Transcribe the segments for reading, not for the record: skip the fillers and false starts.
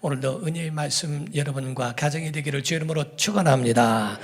오늘도 은혜의 말씀 여러분과 가정이 되기를 주의 이름으로 축원합니다.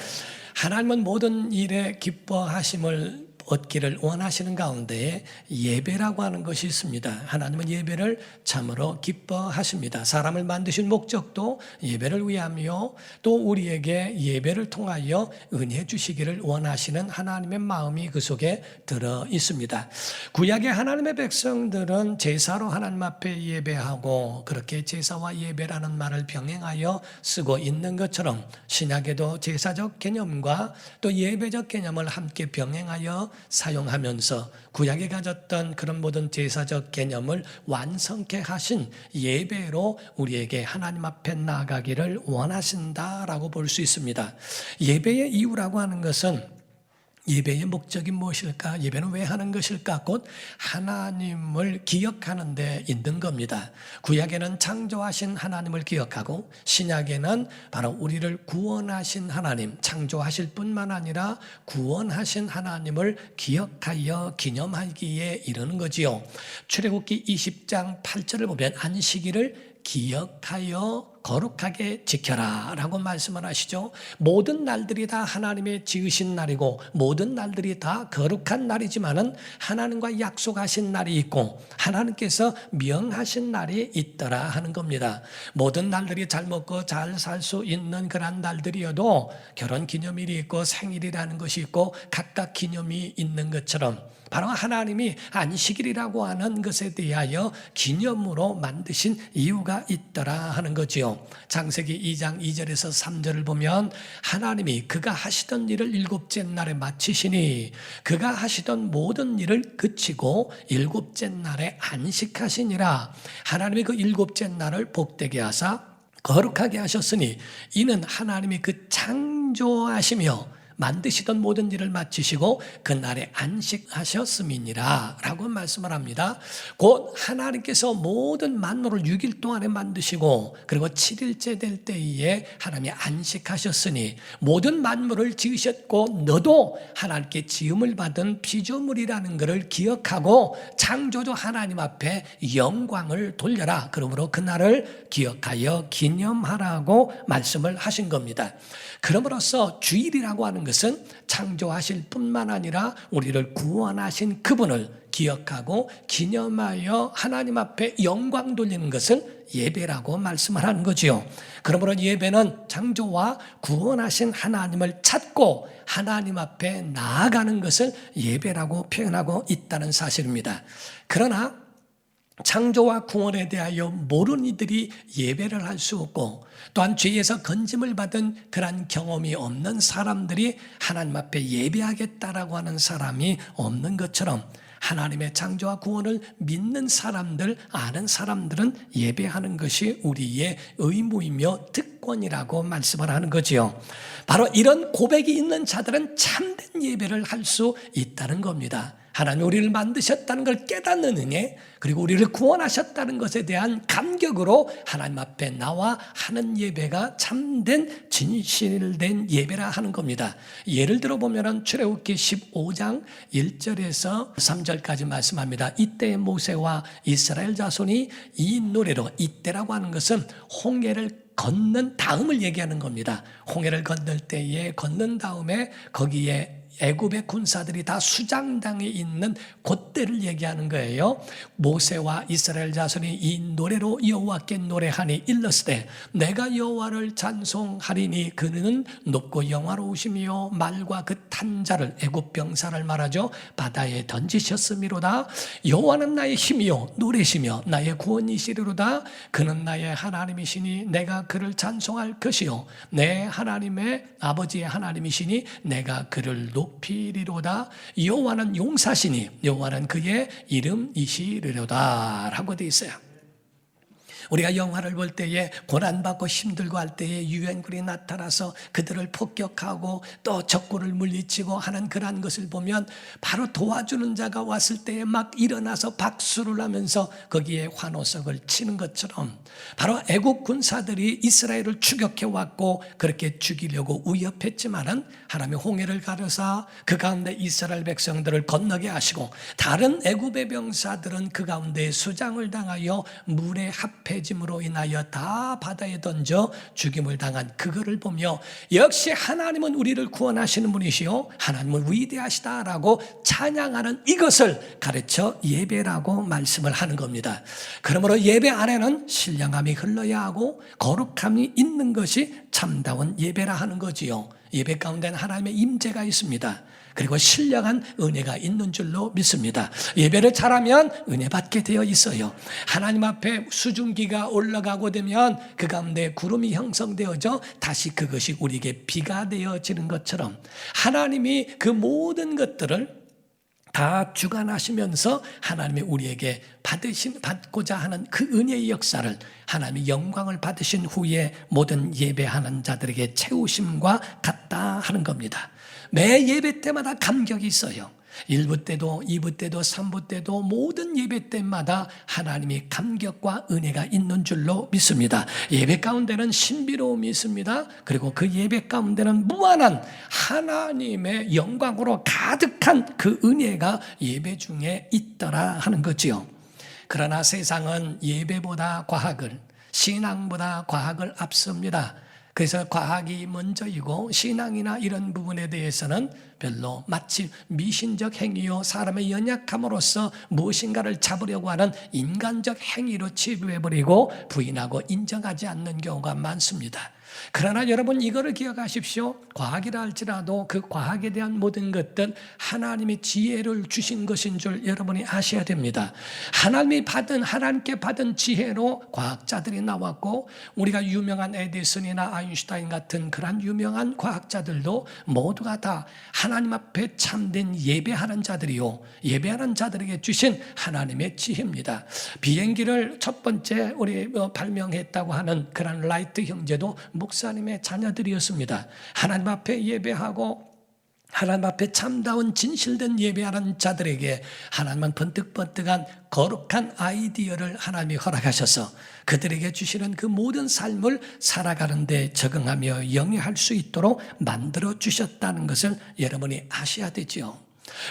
하나님은 모든 일에 기뻐하심을 얻기를 원하시는 가운데 예배라고 하는 것이 있습니다. 하나님은 예배를 참으로 기뻐하십니다. 사람을 만드신 목적도 예배를 위하며 또 우리에게 예배를 통하여 은혜 주시기를 원하시는 하나님의 마음이 그 속에 들어 있습니다. 구약의 하나님의 백성들은 제사로 하나님 앞에 예배하고 그렇게 제사와 예배라는 말을 병행하여 쓰고 있는 것처럼 신약에도 제사적 개념과 또 예배적 개념을 함께 병행하여 사용하면서 구약에 가졌던 그런 모든 제사적 개념을 완성케 하신 예배로 우리에게 하나님 앞에 나아가기를 원하신다라고 볼 수 있습니다. 예배의 이유라고 하는 것은 예배의 목적이 무엇일까? 예배는 왜 하는 것일까? 곧 하나님을 기억하는 데 있는 겁니다. 구약에는 창조하신 하나님을 기억하고 신약에는 바로 우리를 구원하신 하나님, 창조하실 뿐만 아니라 구원하신 하나님을 기억하여 기념하기에 이르는 거지요. 출애굽기 20장 8절을 보면 안식일을 기억하여 거룩하게 지켜라 라고 말씀을 하시죠. 모든 날들이 다 하나님의 지으신 날이고 모든 날들이 다 거룩한 날이지만은 하나님과 약속하신 날이 있고 하나님께서 명하신 날이 있더라 하는 겁니다. 모든 날들이 잘 먹고 잘 살 수 있는 그런 날들이어도 결혼 기념일이 있고 생일이라는 것이 있고 각각 기념이 있는 것처럼 바로 하나님이 안식일이라고 하는 것에 대하여 기념으로 만드신 이유가 있더라 하는 거지요. 창세기 2장 2절에서 3절을 보면 하나님이 그가 하시던 일을 일곱째 날에 마치시니 그가 하시던 모든 일을 그치고 일곱째 날에 안식하시니라. 하나님이 그 일곱째 날을 복되게 하사 거룩하게 하셨으니 이는 하나님이 그 창조하시며 만드시던 모든 일을 마치시고 그날에 안식하셨음이니라 라고 말씀을 합니다. 곧 하나님께서 모든 만물을 6일 동안에 만드시고 그리고 7일째 될 때에 하나님이 안식하셨으니 모든 만물을 지으셨고 너도 하나님께 지음을 받은 피조물이라는 것을 기억하고 창조주 하나님 앞에 영광을 돌려라. 그러므로 그날을 기억하여 기념하라고 말씀을 하신 겁니다. 그럼으로써 주일이라고 하는 것은 창조하실 뿐만 아니라 우리를 구원하신 그분을 기억하고 기념하여 하나님 앞에 영광 돌리는 것을 예배라고 말씀을 하는 거지요. 그러므로 예배는 창조와 구원하신 하나님을 찾고 하나님 앞에 나아가는 것을 예배라고 표현하고 있다는 사실입니다. 그러나 창조와 구원에 대하여 모르는 이들이 예배를 할 수 없고 또한 죄에서 건짐을 받은 그런 경험이 없는 사람들이 하나님 앞에 예배하겠다라고 하는 사람이 없는 것처럼 하나님의 창조와 구원을 믿는 사람들, 아는 사람들은 예배하는 것이 우리의 의무이며 특권이라고 말씀을 하는 거지요. 바로 이런 고백이 있는 자들은 참된 예배를 할 수 있다는 겁니다. 하나님 우리를 만드셨다는 걸 깨닫는 은혜 그리고 우리를 구원하셨다는 것에 대한 감격으로 하나님 앞에 나와 하는 예배가 참된 진실된 예배라 하는 겁니다. 예를 들어 보면 출애굽기 15장 1절에서 3절까지 말씀합니다. 이때 모세와 이스라엘 자손이 이 노래로 이때라고 하는 것은 홍해를 걷는 다음을 얘기하는 겁니다. 홍해를 건널 때에 걷는 다음에 거기에 애굽의 군사들이 다 수장당에 있는 그때를 얘기하는 거예요. 모세와 이스라엘 자손이 이 노래로 여호와께 노래하니 일렀으되 내가 여호와를 찬송하리니 그는 높고 영화로우시며 말과 그 탄자를 애굽 병사를 말하죠 바다에 던지셨음이로다. 여호와는 나의 힘이요 노래시며 나의 구원이시리로다. 그는 나의 하나님이시니 내가 그를 찬송할 것이요 내 하나님의 아버지의 하나님이시니 내가 그를 높이리로다. 여호와는 용사시니 여호와는 그의 이름이시리로다 라고 되어 있어요. 우리가 영화를 볼 때에 고난받고 힘들고 할 때에 유엔군이 나타나서 그들을 폭격하고 또 적군을 물리치고 하는 그러한 것을 보면 바로 도와주는 자가 왔을 때에 막 일어나서 박수를 하면서 거기에 환호석을 치는 것처럼 바로 애국 군사들이 이스라엘을 추격해 왔고 그렇게 죽이려고 위협했지만은 하나님이 홍해를 가르사 그 가운데 이스라엘 백성들을 건너게 하시고 다른 애굽의 병사들은 그 가운데 수장을 당하여 물에 합해 패짐으로 인하여 다 바다에 던져 죽임을 당한 그거를 보며 역시 하나님은 우리를 구원하시는 분이시요 하나님은 위대하시다라고 찬양하는 이것을 가르쳐 예배라고 말씀을 하는 겁니다. 그러므로 예배 안에는 신령함이 흘러야 하고 거룩함이 있는 것이 참다운 예배라 하는 거지요. 예배 가운데는 하나님의 임재가 있습니다. 그리고 신령한 은혜가 있는 줄로 믿습니다. 예배를 잘하면 은혜 받게 되어 있어요. 하나님 앞에 수증기가 올라가고 되면 그 가운데 구름이 형성되어져 다시 그것이 우리에게 비가 되어지는 것처럼 하나님이 그 모든 것들을 다 주관하시면서 하나님이 우리에게 받고자 하는 그 은혜의 역사를 하나님의 영광을 받으신 후에 모든 예배하는 자들에게 채우심과 같다 하는 겁니다. 매 예배 때마다 감격이 있어요. 1부 때도 2부 때도 3부 때도 모든 예배 때마다 하나님이 감격과 은혜가 있는 줄로 믿습니다. 예배 가운데는 신비로움이 있습니다. 그리고 그 예배 가운데는 무한한 하나님의 영광으로 가득한 그 은혜가 예배 중에 있더라 하는 거지요. 그러나 세상은 예배보다 과학을, 신앙보다 과학을 앞섭니다. 그래서 과학이 먼저이고 신앙이나 이런 부분에 대해서는 별로 마치 미신적 행위요 사람의 연약함으로써 무엇인가를 잡으려고 하는 인간적 행위로 치부해버리고 부인하고 인정하지 않는 경우가 많습니다. 그러나 여러분 이거를 기억하십시오. 과학이라 할지라도 그 과학에 대한 모든 것들 하나님의 지혜를 주신 것인 줄 여러분이 아셔야 됩니다. 하나님께 받은 지혜로 과학자들이 나왔고 우리가 유명한 에디슨이나 아인슈타인 같은 그런 유명한 과학자들도 모두가 다 하나님 앞에 참된 예배하는 자들이요 예배하는 자들에게 주신 하나님의 지혜입니다. 비행기를 첫 번째 우리 발명했다고 하는 그런 라이트 형제도 목사님의 자녀들이었습니다. 하나님 앞에 예배하고 하나님 앞에 참다운 진실된 예배하는 자들에게 하나님은 번뜩번뜩한 거룩한 아이디어를 하나님이 허락하셔서 그들에게 주시는 그 모든 삶을 살아가는 데 적응하며 영위할 수 있도록 만들어 주셨다는 것을 여러분이 아셔야 되지요.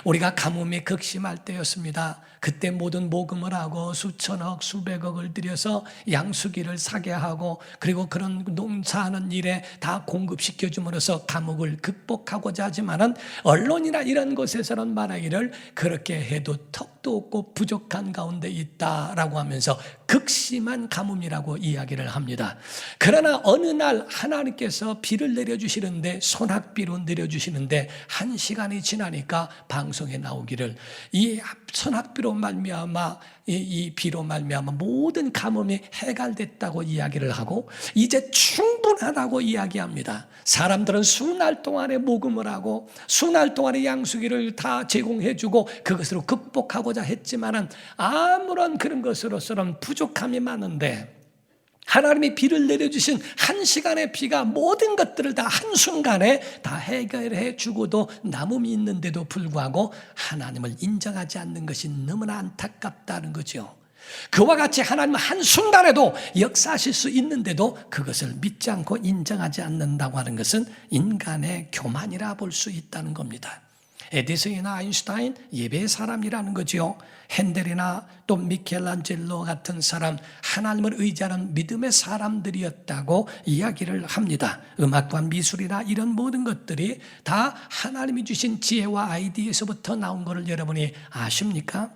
우리가 가뭄이 극심할 때였습니다. 그때 모든 모금을 하고 수천억 수백억을 들여서 양수기를 사게 하고 그리고 그런 농사하는 일에 다 공급시켜 줌으로써 가뭄을 극복하고자 하지만은 언론이나 이런 곳에서는 말하기를 그렇게 해도 턱도 없고 부족한 가운데 있다라고 하면서 극심한 가뭄이라고 이야기를 합니다. 그러나 어느 날 하나님께서 비를 내려주시는데 소낙비로 내려주시는데 1시간이 지나니까 방송에 나오기를 이 소낙비로 말미암아 이 비로 말미암아 모든 가뭄이 해결됐다고 이야기를 하고 이제 충분하다고 이야기합니다. 사람들은 수날 동안에 모금을 하고 수날 동안에 양수기를 다 제공해주고 그것으로 극복하고자 했지만은 아무런 그런 것으로서는 부족함이 많은데 하나님이 비를 내려주신 1시간의 비가 모든 것들을 다 한순간에 다 해결해 주고도 남음이 있는데도 불구하고 하나님을 인정하지 않는 것이 너무나 안타깝다는 거죠. 그와 같이 하나님은 한순간에도 역사하실 수 있는데도 그것을 믿지 않고 인정하지 않는다고 하는 것은 인간의 교만이라 볼 수 있다는 겁니다. 에디슨이나 아인슈타인 예배의 사람이라는 거죠. 핸델이나 또 미켈란젤로 같은 사람 하나님을 의지하는 믿음의 사람들이었다고 이야기를 합니다. 음악과 미술이나 이런 모든 것들이 다 하나님이 주신 지혜와 아이디어에서부터 나온 것을 여러분이 아십니까?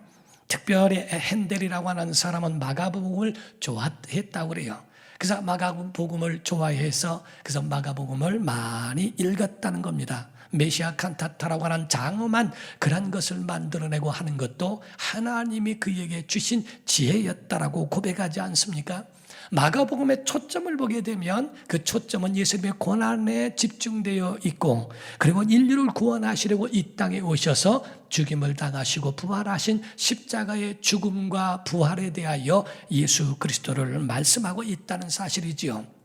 특별히 핸델이라고 하는 사람은 마가복음을 좋아했다고 그래요. 그래서 마가복음을 좋아해서 그래서 마가복음을 많이 읽었다는 겁니다. 메시아 칸타타라고 하는 장엄한 그런 것을 만들어내고 하는 것도 하나님이 그에게 주신 지혜였다라고 고백하지 않습니까? 마가복음의 초점을 보게 되면 그 초점은 예수님의 고난에 집중되어 있고 그리고 인류를 구원하시려고 이 땅에 오셔서 죽임을 당하시고 부활하신 십자가의 죽음과 부활에 대하여 예수 그리스도를 말씀하고 있다는 사실이지요.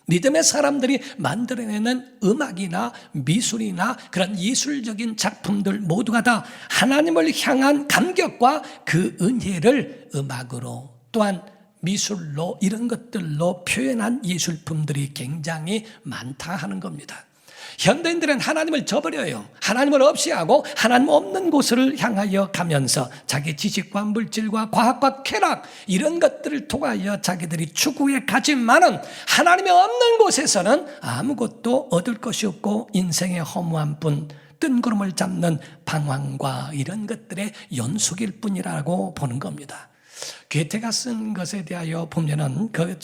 믿음의 사람들이 만들어내는 음악이나 미술이나 그런 예술적인 작품들 모두가 다 하나님을 향한 감격과 그 은혜를 음악으로 또한 미술로 이런 것들로 표현한 예술품들이 굉장히 많다 하는 겁니다. 현대인들은 하나님을 저버려요. 하나님을 없이 하고 하나님 없는 곳을 향하여 가면서 자기 지식과 물질과 과학과 쾌락 이런 것들을 통하여 자기들이 추구해 가지만은 하나님이 없는 곳에서는 아무것도 얻을 것이 없고 인생의 허무한 뿐, 뜬구름을 잡는 방황과 이런 것들의 연속일 뿐이라고 보는 겁니다. 괴테가 쓴 것에 대하여 보면은 그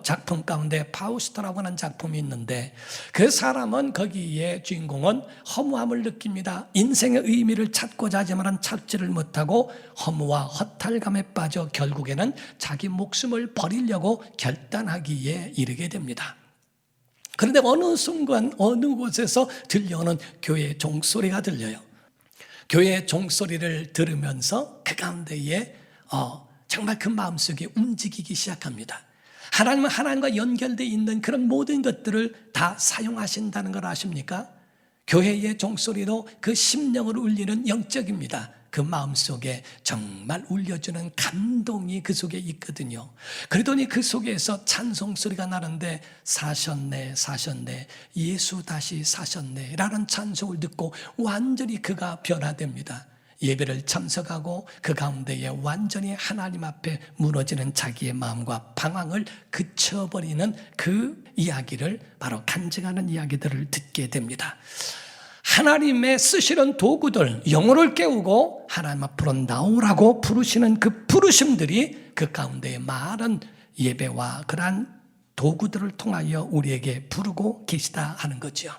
작품 가운데 파우스트라고 하는 작품이 있는데, 그 사람은 거기에 주인공은 허무함을 느낍니다. 인생의 의미를 찾고자 하지만 찾지를 못하고 허무와 허탈감에 빠져 결국에는 자기 목숨을 버리려고 결단하기에 이르게 됩니다. 그런데 어느 순간 어느 곳에서 들려오는 교회의 종소리가 들려요. 교회의 종소리를 들으면서 그 가운데에 정말 그 마음속에 움직이기 시작합니다. 하나님은 하나님과 연결되어 있는 그런 모든 것들을 다 사용하신다는 걸 아십니까? 교회의 종소리도 그 심령을 울리는 영적입니다. 그 마음속에 정말 울려주는 감동이 그 속에 있거든요. 그러더니 그 속에서 찬송 소리가 나는데 사셨네 사셨네 예수 다시 사셨네 라는 찬송을 듣고 완전히 그가 변화됩니다. 예배를 참석하고 그 가운데에 완전히 하나님 앞에 무너지는 자기의 마음과 방황을 그쳐버리는 그 이야기를, 바로 간증하는 이야기들을 듣게 됩니다. 하나님의 쓰시는 도구들, 영혼을 깨우고 하나님 앞으로 나오라고 부르시는 그 부르심들이 그 가운데에 많은 예배와 그러한 도구들을 통하여 우리에게 부르고 계시다 하는 거죠.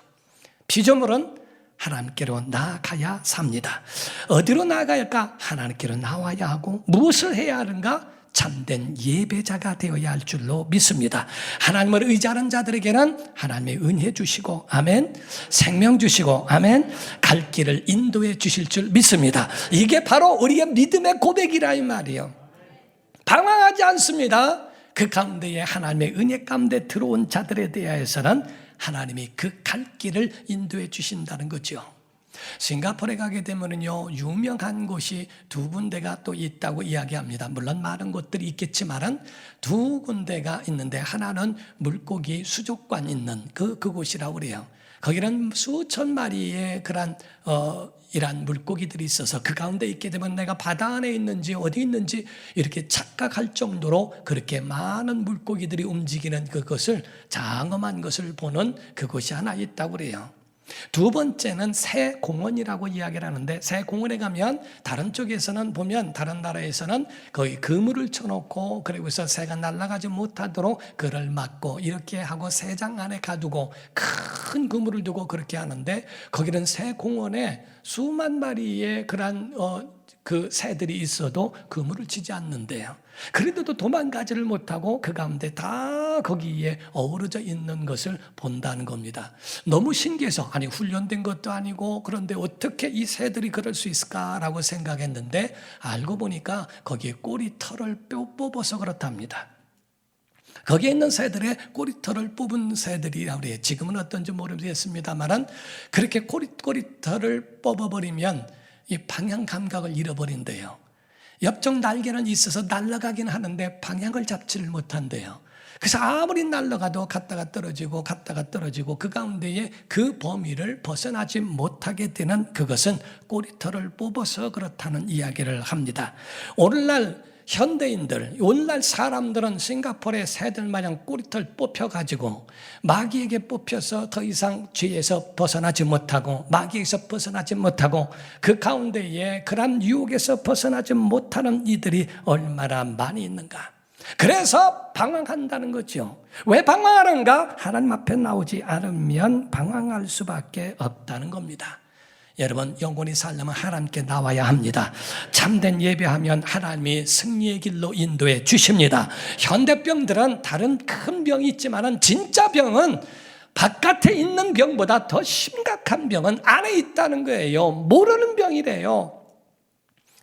피조물은 하나님께로 나아가야 삽니다. 어디로 나아갈까? 하나님께로 나와야 하고, 무엇을 해야 하는가? 참된 예배자가 되어야 할 줄로 믿습니다. 하나님을 의지하는 자들에게는 하나님의 은혜 주시고, 아멘, 생명 주시고, 아멘, 갈 길을 인도해 주실 줄 믿습니다. 이게 바로 우리의 믿음의 고백이라 이 말이에요. 방황하지 않습니다. 그 가운데에 하나님의 은혜 가운데 들어온 자들에 대하여서는 하나님이 그 갈 길을 인도해 주신다는 거죠. 싱가포르에 가게 되면요, 유명한 곳이 두 군데가 또 있다고 이야기합니다. 물론 많은 곳들이 있겠지만은 두 군데가 있는데, 하나는 물고기 수족관 있는 그곳이라고 그래요. 거기는 수천 마리의 그런 이란 물고기들이 있어서 그 가운데 있게 되면 내가 바다 안에 있는지 어디 있는지 이렇게 착각할 정도로 그렇게 많은 물고기들이 움직이는 그것을, 장엄한 것을 보는 그곳이 하나 있다고 그래요. 두 번째는 새 공원이라고 이야기를 하는데, 새 공원에 가면 다른 쪽에서는 보면, 다른 나라에서는 거의 그물을 쳐놓고 그리고서 새가 날아가지 못하도록 그를 막고 이렇게 하고 새장 안에 가두고 큰 그물을 두고 그렇게 하는데, 거기는 새 공원에 수만 마리의 그런 그 새들이 있어도 그물을 치지 않는데요. 그런데도 도망가지를 못하고 그 가운데 다 거기에 어우러져 있는 것을 본다는 겁니다. 너무 신기해서, 아니 훈련된 것도 아니고 그런데 어떻게 이 새들이 그럴 수 있을까라고 생각했는데, 알고 보니까 거기에 꼬리털을 뽑아서 그렇답니다. 거기에 있는 새들의 꼬리털을 뽑은 새들이라고 그래요. 지금은 어떤지 모르겠습니다만 그렇게 꼬리털을 뽑아버리면 이 방향 감각을 잃어버린대요. 옆쪽 날개는 있어서 날아가긴 하는데 방향을 잡지를 못한대요. 그래서 아무리 날아가도 갔다가 떨어지고 갔다가 떨어지고 그 가운데에 그 범위를 벗어나지 못하게 되는, 그것은 꼬리털을 뽑아서 그렇다는 이야기를 합니다. 오늘날 현대인들, 오늘날 사람들은 싱가포르의 새들 마냥 꼬리털 뽑혀가지고 마귀에게 뽑혀서 더 이상 죄에서 벗어나지 못하고, 마귀에서 벗어나지 못하고, 그 가운데에 그런 유혹에서 벗어나지 못하는 이들이 얼마나 많이 있는가. 그래서 방황한다는 거죠. 왜 방황하는가? 하나님 앞에 나오지 않으면 방황할 수밖에 없다는 겁니다. 여러분, 영혼이 살려면 하나님께 나와야 합니다. 참된 예배하면 하나님이 승리의 길로 인도해 주십니다. 현대병들은 다른 큰 병이 있지만 진짜 병은, 바깥에 있는 병보다 더 심각한 병은 안에 있다는 거예요. 모르는 병이래요.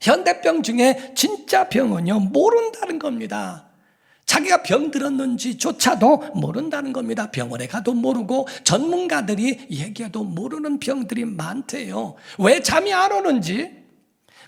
현대병 중에 진짜 병은요, 모른다는 겁니다. 자기가 병 들었는지조차도 모른다는 겁니다. 병원에 가도 모르고 전문가들이 얘기해도 모르는 병들이 많대요. 왜 잠이 안 오는지.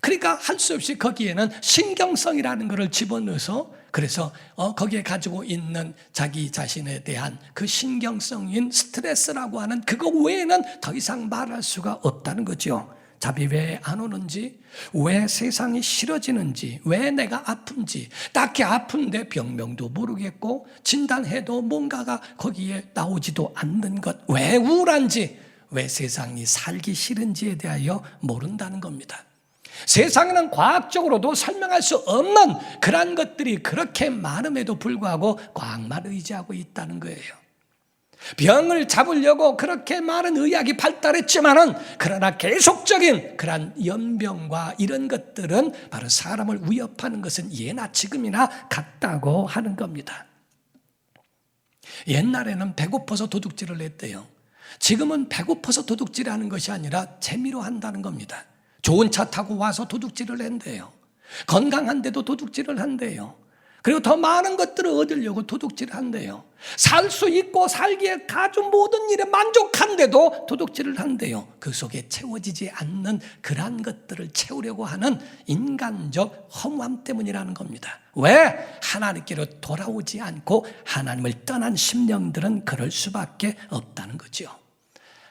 그러니까 할 수 없이 거기에는 신경성이라는 것을 집어넣어서 그래서 거기에 가지고 있는 자기 자신에 대한 그 신경성인 스트레스라고 하는 그거 외에는 더 이상 말할 수가 없다는 거죠. 잠이 왜 안 오는지, 왜 세상이 싫어지는지, 왜 내가 아픈지, 딱히 아픈데 병명도 모르겠고 진단해도 뭔가가 거기에 나오지도 않는 것, 왜 우울한지, 왜 세상이 살기 싫은지에 대하여 모른다는 겁니다. 세상에는 과학적으로도 설명할 수 없는 그러한 것들이 그렇게 많음에도 불구하고 과학만 의지하고 있다는 거예요. 병을 잡으려고 그렇게 많은 의학이 발달했지만은 그러나 계속적인 그러한 연병과 이런 것들은 바로 사람을 위협하는 것은 예나 지금이나 같다고 하는 겁니다. 옛날에는 배고파서 도둑질을 했대요. 지금은 배고파서 도둑질하는 것이 아니라 재미로 한다는 겁니다. 좋은 차 타고 와서 도둑질을 한대요. 건강한데도 도둑질을 한대요. 그리고 더 많은 것들을 얻으려고 도둑질을 한대요. 살 수 있고 살기에 가진 모든 일에 만족한데도 도둑질을 한대요. 그 속에 채워지지 않는 그러한 것들을 채우려고 하는 인간적 허무함 때문이라는 겁니다. 왜? 하나님께로 돌아오지 않고 하나님을 떠난 심령들은 그럴 수밖에 없다는 거죠.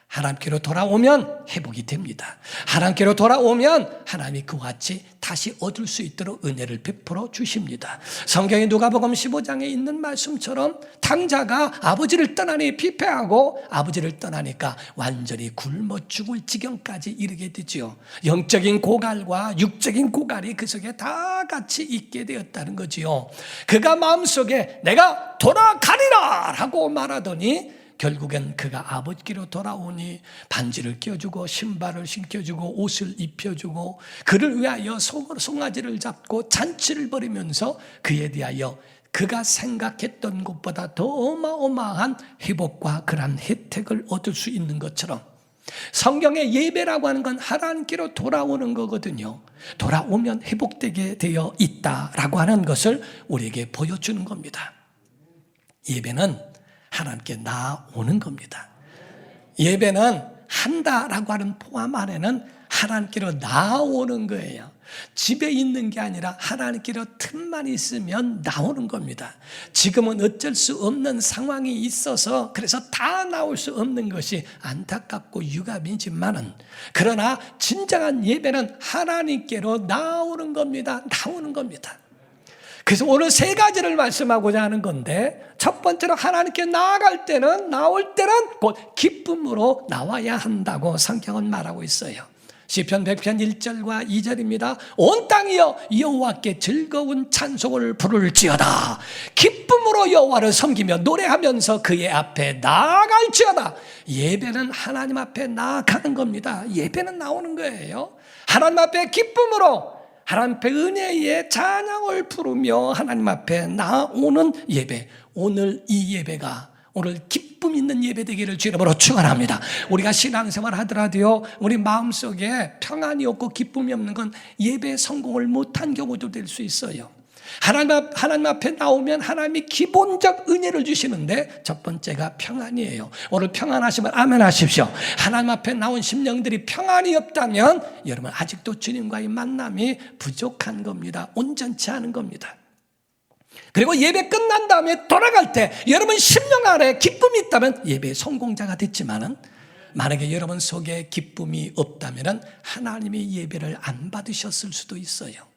하나님께로 돌아오면 회복이 됩니다. 하나님께로 돌아오면 하나님이 그와 같이 다시 얻을 수 있도록 은혜를 베풀어 주십니다. 성경의 누가복음 15장에 있는 말씀처럼 탕자가 아버지를 떠나니 피폐하고 아버지를 떠나니까 완전히 굶어 죽을 지경까지 이르게 되지요. 영적인 고갈과 육적인 고갈이 그 속에 다 같이 있게 되었다는 거지요. 그가 마음속에 내가 돌아가리라 하고 말하더니 결국엔 그가 아버지께로 돌아오니 반지를 껴주고 신발을 신겨주고 옷을 입혀주고 그를 위하여 송아지를 잡고 잔치를 벌이면서 그에 대하여 그가 생각했던 것보다 더 어마어마한 회복과 그런 혜택을 얻을 수 있는 것처럼 성경의 예배라고 하는 건 하나님께로 돌아오는 거거든요. 돌아오면 회복되게 되어 있다라고 하는 것을 우리에게 보여주는 겁니다. 예배는 하나님께 나오는 겁니다. 예배는 한다라고 하는 포함 안에는 하나님께로 나오는 거예요. 집에 있는 게 아니라 하나님께로 틈만 있으면 나오는 겁니다. 지금은 어쩔 수 없는 상황이 있어서 그래서 다 나올 수 없는 것이 안타깝고 유감이지만은 그러나 진정한 예배는 하나님께로 나오는 겁니다. 나오는 겁니다. 그래서 오늘 세 가지를 말씀하고자 하는 건데 첫 번째로 하나님께 나아갈 때는 나올 때는 곧 기쁨으로 나와야 한다고 성경은 말하고 있어요. 시편 100편 1절과 2절입니다. 온 땅이여 여호와께 즐거운 찬송을 부를지어다. 기쁨으로 여호와를 섬기며 노래하면서 그의 앞에 나아갈지어다. 예배는 하나님 앞에 나아가는 겁니다. 예배는 나오는 거예요. 하나님 앞에 기쁨으로 하나님 앞에 은혜의 찬양을 부르며 하나님 앞에 나오는 예배. 오늘 이 예배가 오늘 기쁨 있는 예배 되기를 주 이름으로 축원합니다. 우리가 신앙생활 하더라도요 우리 마음속에 평안이 없고 기쁨이 없는 건 예배 성공을 못한 경우도 될 수 있어요. 하나님 앞에 나오면 하나님이 기본적 은혜를 주시는데 첫 번째가 평안이에요. 오늘 평안하시면 아멘 하십시오. 하나님 앞에 나온 심령들이 평안이 없다면 여러분 아직도 주님과의 만남이 부족한 겁니다. 온전치 않은 겁니다. 그리고 예배 끝난 다음에 돌아갈 때 여러분 심령 안에 기쁨이 있다면 예배의 성공자가 됐지만은 만약에 여러분 속에 기쁨이 없다면 하나님의 예배를 안 받으셨을 수도 있어요.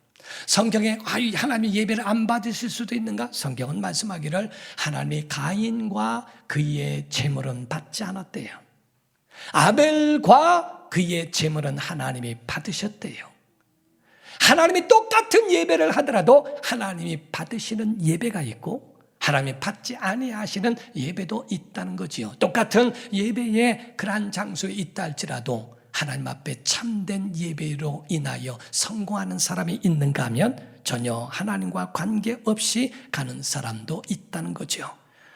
성경에 하나님이 예배를 안 받으실 수도 있는가? 성경은 말씀하기를 하나님이 가인과 그의 제물은 받지 않았대요. 아벨과 그의 제물은 하나님이 받으셨대요. 하나님이 똑같은 예배를 하더라도 하나님이 받으시는 예배가 있고 하나님이 받지 아니하시는 예배도 있다는 거지요. 똑같은 예배에 그러한 장소에 있다 할지라도 하나님 앞에 참된 예배로 인하여 성공하는 사람이 있는가 하면 전혀 하나님과 관계없이 가는 사람도 있다는 거죠.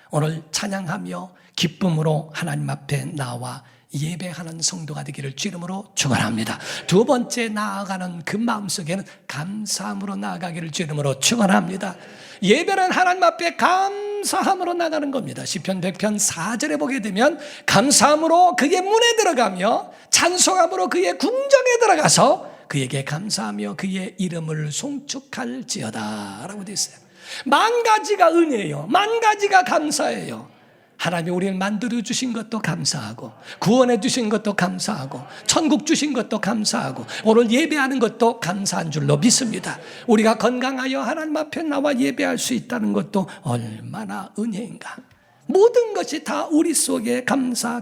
오늘 찬양하며 기쁨으로 하나님 앞에 나와 예배하는 성도가 되기를 주 이름으로 축원합니다. 두 번째 나아가는 그 마음속에는 감사함으로 나아가기를 주 이름으로 축원합니다. 예배는 하나님 앞에 감사함으로 나가는 겁니다. 시편 100편 4절에 보게 되면 감사함으로 그의 문에 들어가며 찬송함으로 그의 궁정에 들어가서 그에게 감사하며 그의 이름을 송축할지어다 라고 되어 있어요. 만 가지가 은혜예요. 만 가지가 감사예요. 하나님이 우리를 만들어 주신 것도 감사하고, 구원해 주신 것도 감사하고, 천국 주신 것도 감사하고, 오늘 예배하는 것도 감사한 줄로 믿습니다. 우리가 건강하여 하나님 앞에 나와 예배할 수 있다는 것도 얼마나 은혜인가. 모든 것이 다 우리 속에 감사.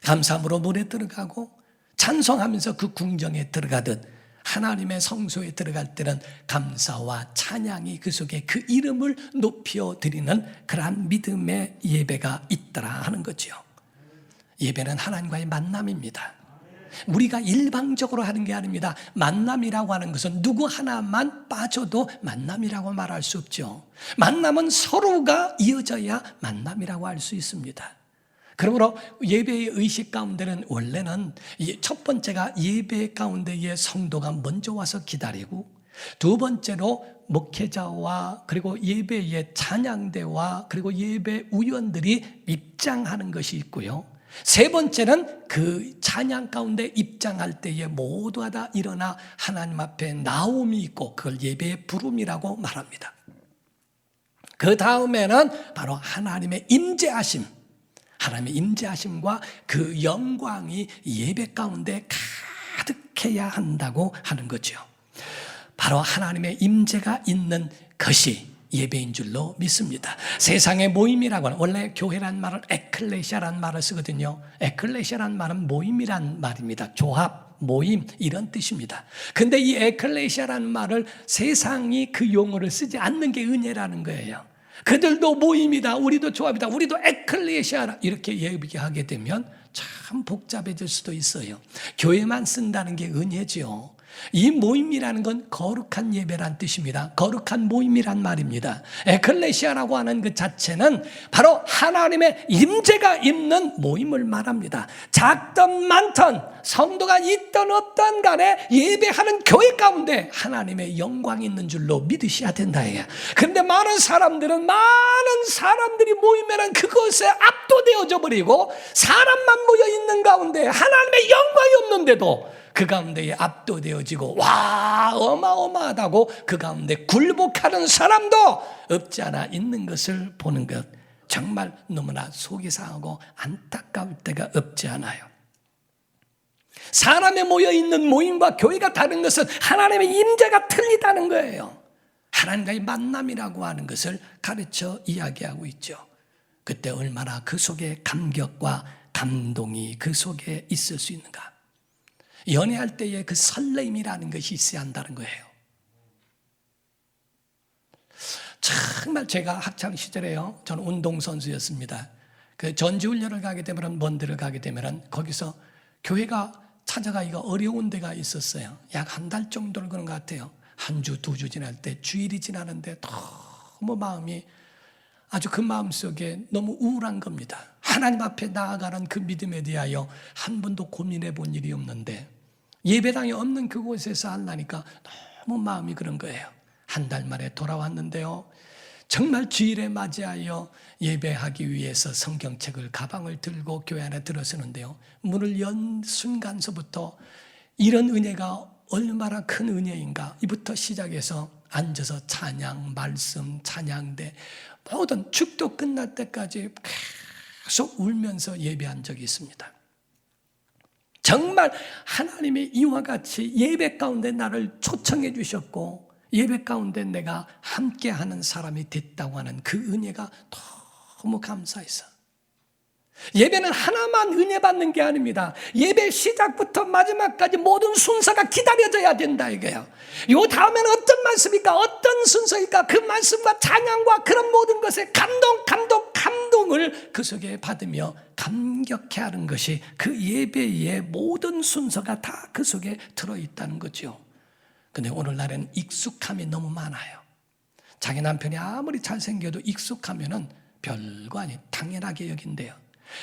감사함으로 물에 들어가고 찬송하면서 그 궁정에 들어가듯 하나님의 성소에 들어갈 때는 감사와 찬양이 그 속에 그 이름을 높여 드리는 그러한 믿음의 예배가 있더라 하는 거죠. 예배는 하나님과의 만남입니다. 우리가 일방적으로 하는 게 아닙니다. 만남이라고 하는 것은 누구 하나만 빠져도 만남이라고 말할 수 없죠. 만남은 서로가 이어져야 만남이라고 할 수 있습니다. 그러므로 예배의 의식 가운데는 원래는 첫 번째가 예배 가운데에 성도가 먼저 와서 기다리고, 두 번째로 목회자와 그리고 예배의 찬양대와 그리고 예배 위원들이 입장하는 것이 있고요. 세 번째는 그 찬양 가운데 입장할 때에 모두가 다 일어나 하나님 앞에 나옴이 있고 그걸 예배의 부름이라고 말합니다. 그 다음에는 바로 하나님의 임재하심, 하나님의 임재하심과 그 영광이 예배 가운데 가득해야 한다고 하는 거죠. 바로 하나님의 임재가 있는 것이 예배인 줄로 믿습니다. 세상의 모임이라고 하는, 원래 교회란 말을 에클레시아란 말을 쓰거든요. 에클레시아란 말은 모임이란 말입니다. 조합, 모임 이런 뜻입니다. 근데 이 에클레시아라는 말을 세상이 그 용어를 쓰지 않는 게 은혜라는 거예요. 그들도 모임이다, 우리도 조합이다, 우리도 에클레시아라 이렇게 얘기하게 되면 참 복잡해질 수도 있어요. 교회만 쓴다는 게 은혜죠. 이 모임이라는 건 거룩한 예배란 뜻입니다. 거룩한 모임이란 말입니다. 에클레시아라고 하는 그 자체는 바로 하나님의 임재가 있는 모임을 말합니다. 작든 많든 성도가 있든 없든 간에 예배하는 교회 가운데 하나님의 영광이 있는 줄로 믿으셔야 된다. 그런데 많은 사람들이 모이면 그것에 압도되어져 버리고, 사람만 모여 있는 가운데 하나님의 영광이 없는데도 그 가운데에 압도되어지고 와 어마어마하다고 그 가운데 굴복하는 사람도 없지 않아 있는 것을 보는 것, 정말 너무나 속이 상하고 안타까울 때가 없지 않아요. 사람에 모여있는 모임과 교회가 다른 것은 하나님의 임재가 틀리다는 거예요. 하나님과의 만남이라고 하는 것을 가르쳐 이야기하고 있죠. 그때 얼마나 그 속에 감격과 감동이 그 속에 있을 수 있는가. 연애할 때의 그 설레임이라는 것이 있어야 한다는 거예요. 정말 제가 학창시절에요, 저는 운동선수였습니다. 그 전지훈련을 가게 되면, 먼 데를 가게 되면 거기서 교회가 찾아가기가 어려운 데가 있었어요. 약 한 달 정도를 그런 것 같아요. 한 주, 두 주 지날 때, 주일이 지나는데 너무 마음이, 아주 그 마음속에 너무 우울한 겁니다. 하나님 앞에 나아가는 그 믿음에 대하여 한 번도 고민해 본 일이 없는데 예배당이 없는 그곳에서 하려니까 너무 마음이 그런 거예요. 한 달 만에 돌아왔는데요, 정말 주일에 맞이하여 예배하기 위해서 성경책을 가방을 들고 교회 안에 들어서는데요, 문을 연 순간서부터 이런 은혜가 얼마나 큰 은혜인가 이부터 시작해서 앉아서 찬양, 말씀, 찬양대 모든 축도 끝날 때까지 계속 울면서 예배한 적이 있습니다. 정말 하나님의 이와 같이 예배 가운데 나를 초청해 주셨고 예배 가운데 내가 함께하는 사람이 됐다고 하는 그 은혜가 너무 감사해서, 예배는 하나만 은혜 받는 게 아닙니다. 예배 시작부터 마지막까지 모든 순서가 기다려져야 된다 이거예요. 요 다음에는 어떤 말씀일까, 어떤 순서일까, 그 말씀과 찬양과 그런 모든 것에 감동을 그 속에 받으며 감격해하는 것이 그 예배의 모든 순서가 다 그 속에 들어있다는 거죠. 근데 오늘날에는 익숙함이 너무 많아요. 자기 남편이 아무리 잘생겨도 익숙하면은 별거 아니 당연하게 여긴대요.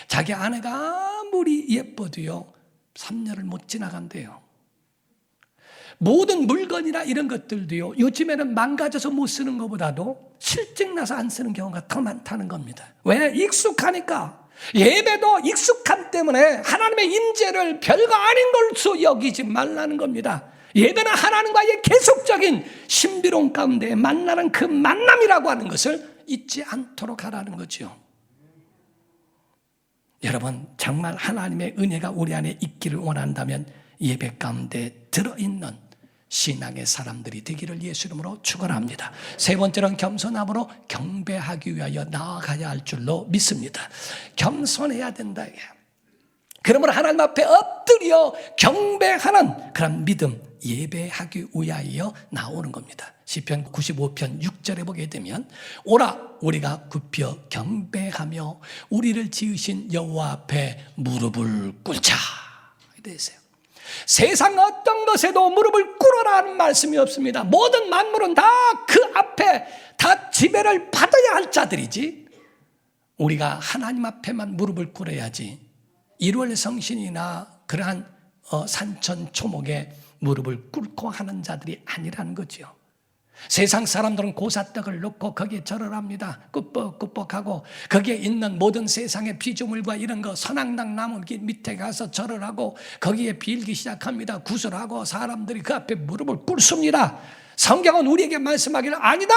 자기 아내가 아무리 예뻐도요 3년을 못 지나간대요. 모든 물건이나 이런 것들도요 요즘에는 망가져서 못 쓰는 것보다도 실증나서 안 쓰는 경우가 더 많다는 겁니다. 왜? 익숙하니까. 예배도 익숙함 때문에 하나님의 임재를 별거 아닌 걸로 여기지 말라는 겁니다. 예배는 하나님과의 계속적인 신비로움 가운데 만나는 그 만남이라고 하는 것을 잊지 않도록 하라는 거죠. 여러분, 정말 하나님의 은혜가 우리 안에 있기를 원한다면 예배 가운데 들어있는 신앙의 사람들이 되기를 예수 이름으로 축원합니다. 세 번째는 겸손함으로 경배하기 위하여 나아가야 할 줄로 믿습니다. 겸손해야 된다. 그러므로 하나님 앞에 엎드려 경배하는 그런 믿음, 예배하기 위하여 나오는 겁니다. 시편 95편 6절에 보게 되면 오라 우리가 굽혀 경배하며 우리를 지으신 여호와 앞에 무릎을 꿇자 이렇게 되어 있어요. 세상 어떤 것에도 무릎을 꿇어라는 말씀이 없습니다. 모든 만물은 다 그 앞에 다 지배를 받아야 할 자들이지, 우리가 하나님 앞에만 무릎을 꿇어야지 1월 성신이나 그러한 산천 초목에 무릎을 꿇고 하는 자들이 아니라는 거죠. 세상 사람들은 고사떡을 넣고 거기에 절을 합니다. 꾸벅꾸벅하고 거기에 있는 모든 세상의 피조물과 이런 거 선악당 나무 밑에 가서 절을 하고 거기에 빌기 시작합니다. 구슬하고 사람들이 그 앞에 무릎을 꿇습니다. 성경은 우리에게 말씀하기를 아니다,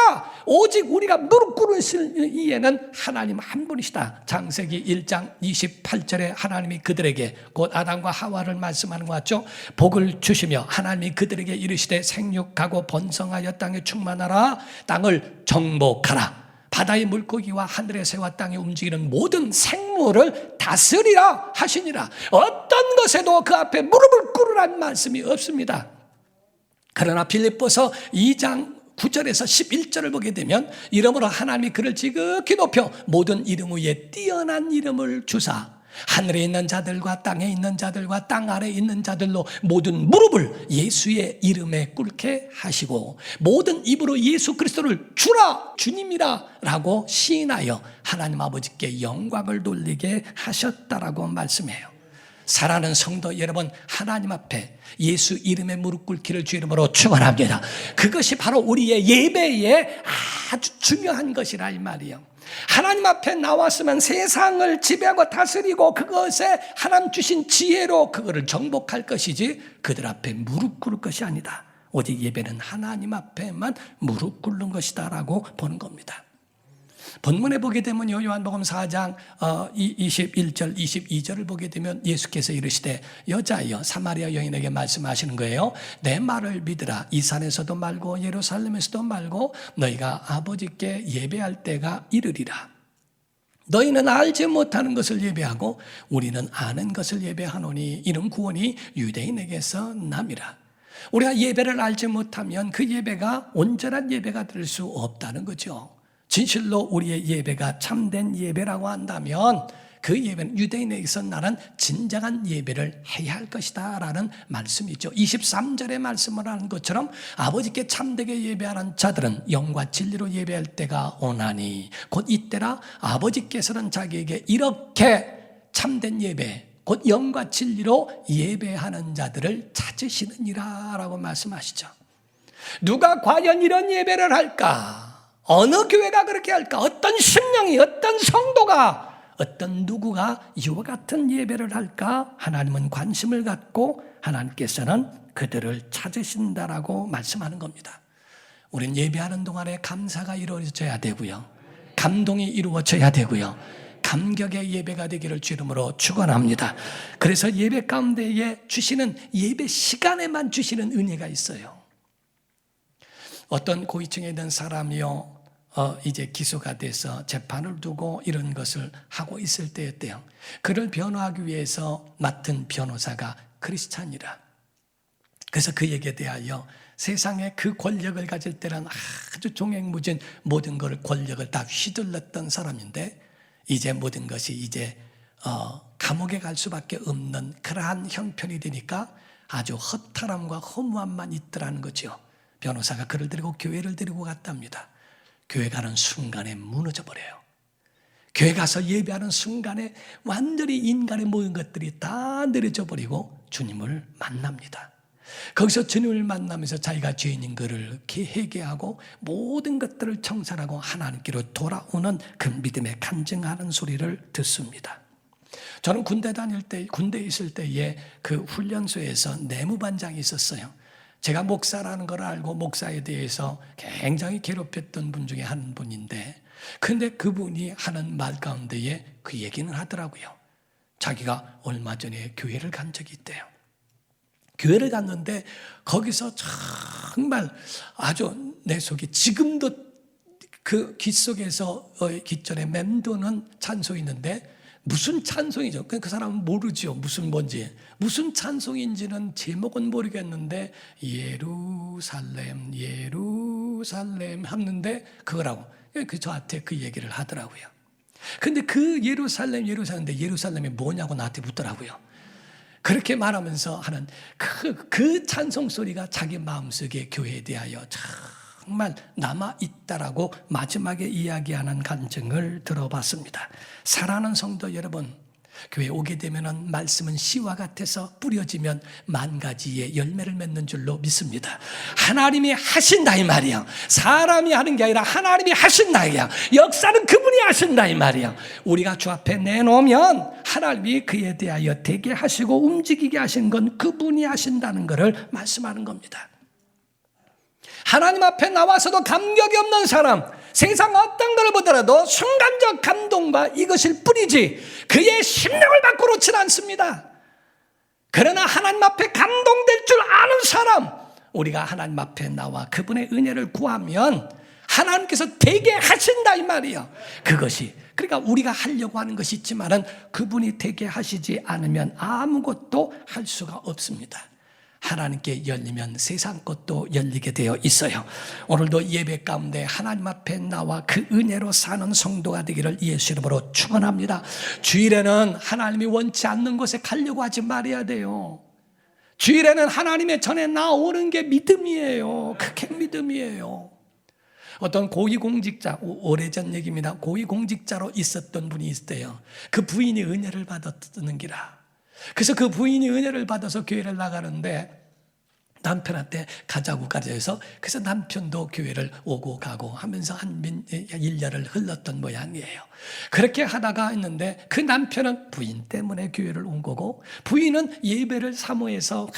오직 우리가 무릎 꿇으실 이에는 하나님 한 분이시다. 창세기 1장 28절에 하나님이 그들에게, 곧 아담과 하와를 말씀하는 것 같죠. 복을 주시며 하나님이 그들에게 이르시되 생육하고 번성하여 땅에 충만하라, 땅을 정복하라, 바다의 물고기와 하늘의 새와 땅에 움직이는 모든 생물을 다스리라 하시니라. 어떤 것에도 그 앞에 무릎을 꿇으라는 말씀이 없습니다. 그러나 빌립보서 2장 9절에서 11절을 보게 되면 이러므로 하나님이 그를 지극히 높여 모든 이름 위에 뛰어난 이름을 주사 하늘에 있는 자들과 땅에 있는 자들과 땅 아래에 있는 자들로 모든 무릎을 예수의 이름에 꿇게 하시고 모든 입으로 예수 그리스도를 주라 주님이라 라고 시인하여 하나님 아버지께 영광을 돌리게 하셨다라고 말씀해요. 사랑하는 성도 여러분, 하나님 앞에 예수 이름에 무릎 꿇기를 주 이름으로 축원합니다. 그것이 바로 우리의 예배에 아주 중요한 것이라 이 말이에요. 하나님 앞에 나왔으면 세상을 지배하고 다스리고 그것에 하나님 주신 지혜로 그거를 정복할 것이지 그들 앞에 무릎 꿇을 것이 아니다. 오직 예배는 하나님 앞에만 무릎 꿇는 것이다 라고 보는 겁니다. 본문에 보게 되면요, 요한복음 4장 21절 22절을 보게 되면 예수께서 이르시되 여자여 사마리아 여인에게 말씀하시는 거예요. 내 말을 믿으라. 이 산에서도 말고 예루살렘에서도 말고 너희가 아버지께 예배할 때가 이르리라. 너희는 알지 못하는 것을 예배하고 우리는 아는 것을 예배하노니 이는 구원이 유대인에게서 남이라. 우리가 예배를 알지 못하면 그 예배가 온전한 예배가 될 수 없다는 거죠. 진실로 우리의 예배가 참된 예배라고 한다면 그 예배는 유대인에게서 나는 진정한 예배를 해야 할 것이다 라는 말씀이죠. 23절의 말씀을 하는 것처럼 아버지께 참되게 예배하는 자들은 영과 진리로 예배할 때가 오나니 곧 이때라 아버지께서는 자기에게 이렇게 참된 예배 곧 영과 진리로 예배하는 자들을 찾으시느니라 라고 말씀하시죠. 누가 과연 이런 예배를 할까? 어느 교회가 그렇게 할까? 어떤 심령이, 어떤 성도가, 어떤 누구가 이와 같은 예배를 할까? 하나님은 관심을 갖고 하나님께서는 그들을 찾으신다라고 말씀하는 겁니다. 우리는 예배하는 동안에 감사가 이루어져야 되고요, 감동이 이루어져야 되고요, 감격의 예배가 되기를 주 이름으로 축원합니다. 그래서 예배 가운데에 주시는 예배 시간에만 주시는 은혜가 있어요. 어떤 고위층에 있는 사람이요, 이제 기소가 돼서 재판을 두고 이런 것을 하고 있을 때였대요. 그를 변호하기 위해서 맡은 변호사가 크리스찬이라. 그래서 그에게 대하여 세상에 그 권력을 가질 때는 아주 종횡무진 모든 걸 권력을 다 휘둘렀던 사람인데 이제 모든 것이 이제 감옥에 갈 수밖에 없는 그러한 형편이 되니까 아주 허탈함과 허무함만 있더라는 거죠. 변호사가 그를 데리고 교회를 데리고 갔답니다. 교회 가는 순간에 무너져 버려요. 교회 가서 예배하는 순간에 완전히 인간의 모든 것들이 다 내려져 버리고 주님을 만납니다. 거기서 주님을 만나면서 자기가 죄인인 그를 회개하고 모든 것들을 청산하고 하나님께로 돌아오는 그 믿음에 간증하는 소리를 듣습니다. 저는 군대에 있을 때에 그 훈련소에서 내무반장이 있었어요. 제가 목사라는 걸 알고 목사에 대해서 굉장히 괴롭혔던 분 중에 한 분인데, 근데 그분이 하는 말 가운데에 그 얘기는 하더라고요. 자기가 얼마 전에 교회를 간 적이 있대요. 교회를 갔는데 거기서 정말 아주 내 속에 지금도 그 귀 속에서 귓전에 맴도는 찬송이 있는데, 무슨 찬송이죠? 그 사람은 모르죠. 뭔지. 무슨 찬송인지는 제목은 모르겠는데, 예루살렘, 예루살렘 하는데 그거라고. 저한테 그 얘기를 하더라고요. 근데 그 예루살렘인데 예루살렘이 뭐냐고 나한테 묻더라고요. 그렇게 말하면서 하는 그 찬송 소리가 자기 마음속에 교회에 대하여 정말 남아있다라고 마지막에 이야기하는 간증을 들어봤습니다. 사랑하는 성도 여러분, 교회 오게 되면 말씀은 씨와 같아서 뿌려지면 만 가지의 열매를 맺는 줄로 믿습니다. 하나님이 하신다 이 말이야. 사람이 하는 게 아니라 하나님이 하신다 이야. 역사는 그분이 하신다 이 말이야. 우리가 주 앞에 내놓으면 하나님이 그에 대하여 되게 하시고 움직이게 하신 건 그분이 하신다는 것을 말씀하는 겁니다. 하나님 앞에 나와서도 감격이 없는 사람, 세상 어떤 걸 보더라도 순간적 감동과 이것일 뿐이지 그의 심령을 바꾸놓지는 않습니다. 그러나 하나님 앞에 감동될 줄 아는 사람, 우리가 하나님 앞에 나와 그분의 은혜를 구하면 하나님께서 되게 하신다 이 말이에요. 그것이 그러니까 우리가 하려고 하는 것이 있지만은 그분이 되게 하시지 않으면 아무것도 할 수가 없습니다. 하나님께 열리면 세상 것도 열리게 되어 있어요. 오늘도 예배 가운데 하나님 앞에 나와 그 은혜로 사는 성도가 되기를 예수 이름으로 축원합니다. 주일에는 하나님이 원치 않는 곳에 가려고 하지 말아야 돼요. 주일에는 하나님의 전에 나오는 게 믿음이에요. 그게 믿음이에요. 어떤 고위공직자, 오래전 얘기입니다. 고위공직자로 있었던 분이 있대요. 그 부인이 은혜를 받았는 기라. 그래서 그 부인이 은혜를 받아서 교회를 나가는데 남편한테 가자고 가자해서, 그래서 남편도 교회를 오고 가고 하면서 한 1년을 흘렀던 모양이에요. 그렇게 하다가 있는데 그 남편은 부인 때문에 교회를 온 거고, 부인은 예배를 사모해서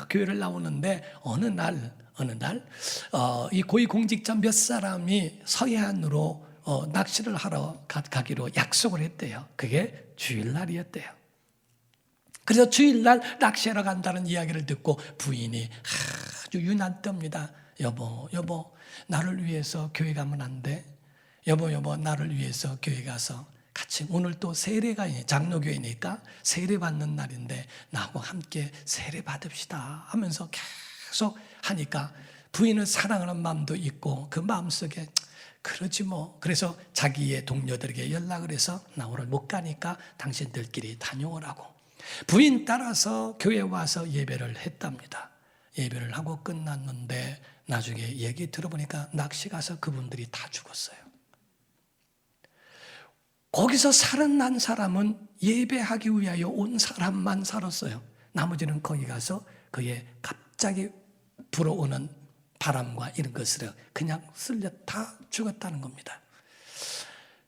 교회를 나오는데 어느 날 이 고위공직자 몇 사람이 서해안으로 낚시를 하러 가기로 약속을 했대요. 그게 주일날이었대요. 그래서 주일날 낚시하러 간다는 이야기를 듣고 부인이 아주 유난떱니다. 여보, 나를 위해서 교회 가면 안 돼? 여보, 나를 위해서 교회 가서 같이, 오늘 또 세례가 장로교회니까 세례 받는 날인데 나하고 함께 세례 받읍시다 하면서 계속 하니까 부인은 사랑하는 마음도 있고 그 마음속에 그러지 뭐. 그래서 자기의 동료들에게 연락을 해서 나 오늘 못 가니까 당신들끼리 다녀오라고. 부인 따라서 교회에 와서 예배를 했답니다. 예배를 하고 끝났는데 나중에 얘기 들어보니까 낚시 가서 그분들이 다 죽었어요. 거기서 살아난 사람은 예배하기 위하여 온 사람만 살았어요. 나머지는 거기 가서 그의 갑자기 불어오는 바람과 이런 것으로 그냥 쓸려 다 죽었다는 겁니다.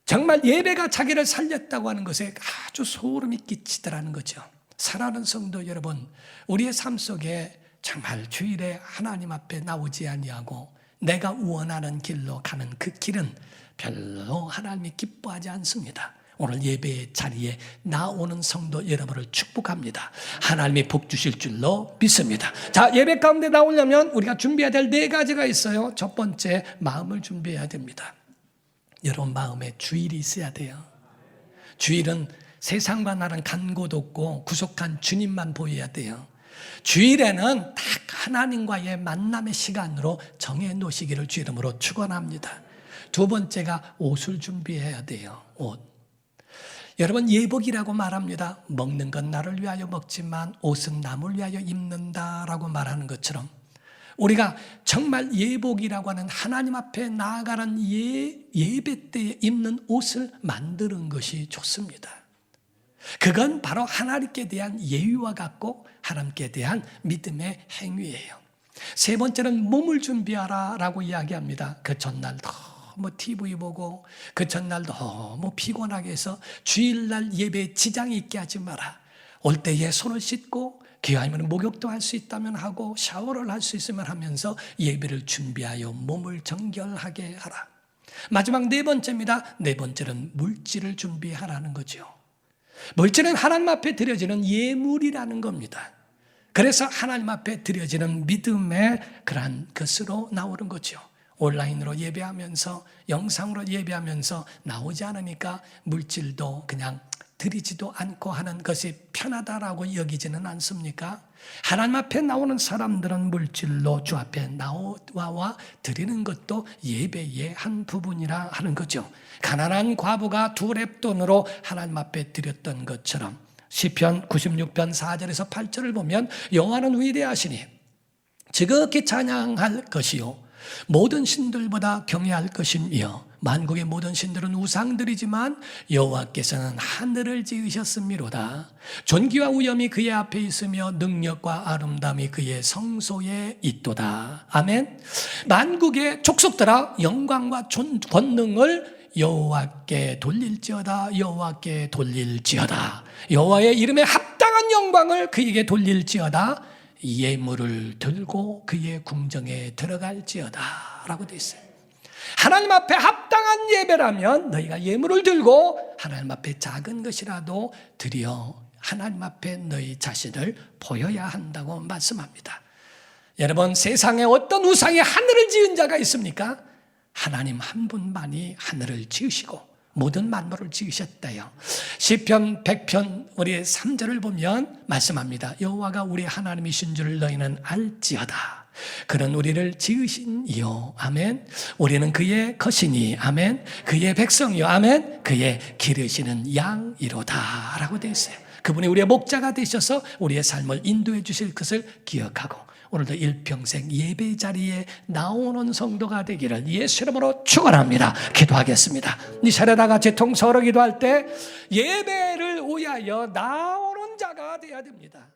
정말 예배가 자기를 살렸다고 하는 것에 아주 소름이 끼치더라는 거죠. 사랑하는 성도 여러분, 우리의 삶 속에 정말 주일에 하나님 앞에 나오지 아니하고 내가 원하는 길로 가는 그 길은 별로 하나님이 기뻐하지 않습니다. 오늘 예배의 자리에 나오는 성도 여러분을 축복합니다. 하나님이 복 주실 줄로 믿습니다. 자, 예배 가운데 나오려면 우리가 준비해야 될 4가지가 있어요. 첫 번째, 마음을 준비해야 됩니다. 여러분 마음에 주일이 있어야 돼요. 주일은 세상과 나랑 간 곳 없고 구속한 주님만 보여야 돼요. 주일에는 딱 하나님과의 만남의 시간으로 정해 놓으시기를 주 이름으로 축원합니다. 두 번째가 옷을 준비해야 돼요. 옷. 여러분 예복이라고 말합니다. 먹는 건 나를 위하여 먹지만 옷은 남을 위하여 입는다라고 말하는 것처럼 우리가 정말 예복이라고 하는 하나님 앞에 나아가는 예배 때에 입는 옷을 만드는 것이 좋습니다. 그건 바로 하나님께 대한 예의와 같고 하나님께 대한 믿음의 행위예요. 세 번째는 몸을 준비하라 라고 이야기합니다. 그 전날 너무 TV 보고 그 전날 너무 피곤하게 해서 주일날 예배에 지장이 있게 하지 마라. 올 때에 손을 씻고 기왕이면 목욕도 할 수 있다면 하고 샤워를 할 수 있으면 하면서 예배를 준비하여 몸을 정결하게 하라. 마지막 네 번째입니다. 네 번째는 물질을 준비하라는 거죠. 물질은 하나님 앞에 드려지는 예물이라는 겁니다. 그래서 하나님 앞에 드려지는 믿음의 그러한 것으로 나오는 거죠. 온라인으로 예배하면서 영상으로 예배하면서 나오지 않으니까 물질도 그냥 드리지도 않고 하는 것이 편하다라고 여기지는 않습니까? 하나님 앞에 나오는 사람들은 물질로 주 앞에 나와 드리는 것도 예배의 한 부분이라 하는 거죠. 가난한 과부가 2렙돈으로 하나님 앞에 드렸던 것처럼 시편 96편 4절에서 8절을 보면 여호와는 위대하시니 지극히 찬양할 것이요 모든 신들보다 경외할 것이며 만국의 모든 신들은 우상들이지만 여호와께서는 하늘을 지으셨음이로다. 존귀와 우염이 그의 앞에 있으며 능력과 아름다움이 그의 성소에 있도다. 아멘. 만국의 족속들아 영광과 권능을 여호와께 돌릴지어다. 여호와께 돌릴지어다. 여호와의 이름에 합당한 영광을 그에게 돌릴지어다. 예물을 들고 그의 궁정에 들어갈지어다 라고 되어 있어요. 하나님 앞에 합당한 예배라면 너희가 예물을 들고 하나님 앞에 작은 것이라도 드려 하나님 앞에 너희 자신을 보여야 한다고 말씀합니다. 여러분, 세상에 어떤 우상이 하늘을 지은 자가 있습니까? 하나님 한 분만이 하늘을 지으시고 모든 만물을 지으셨대요. 시편 100편 우리 3절을 보면 말씀합니다. 여호와가 우리 하나님이신 줄 너희는 알지어다. 그는 우리를 지으신 이요. 아멘. 우리는 그의 것이니. 아멘. 그의 백성이요. 아멘. 그의 기르시는 양이로다 라고 되어 있어요. 그분이 우리의 목자가 되셔서 우리의 삶을 인도해 주실 것을 기억하고 오늘도 일평생 예배 자리에 나오는 성도가 되기를 예수 이름으로 축원합니다. 기도하겠습니다. 이 차례 다 같이 통성으로 기도할 때 예배를 위하여 나오는 자가 되어야 됩니다.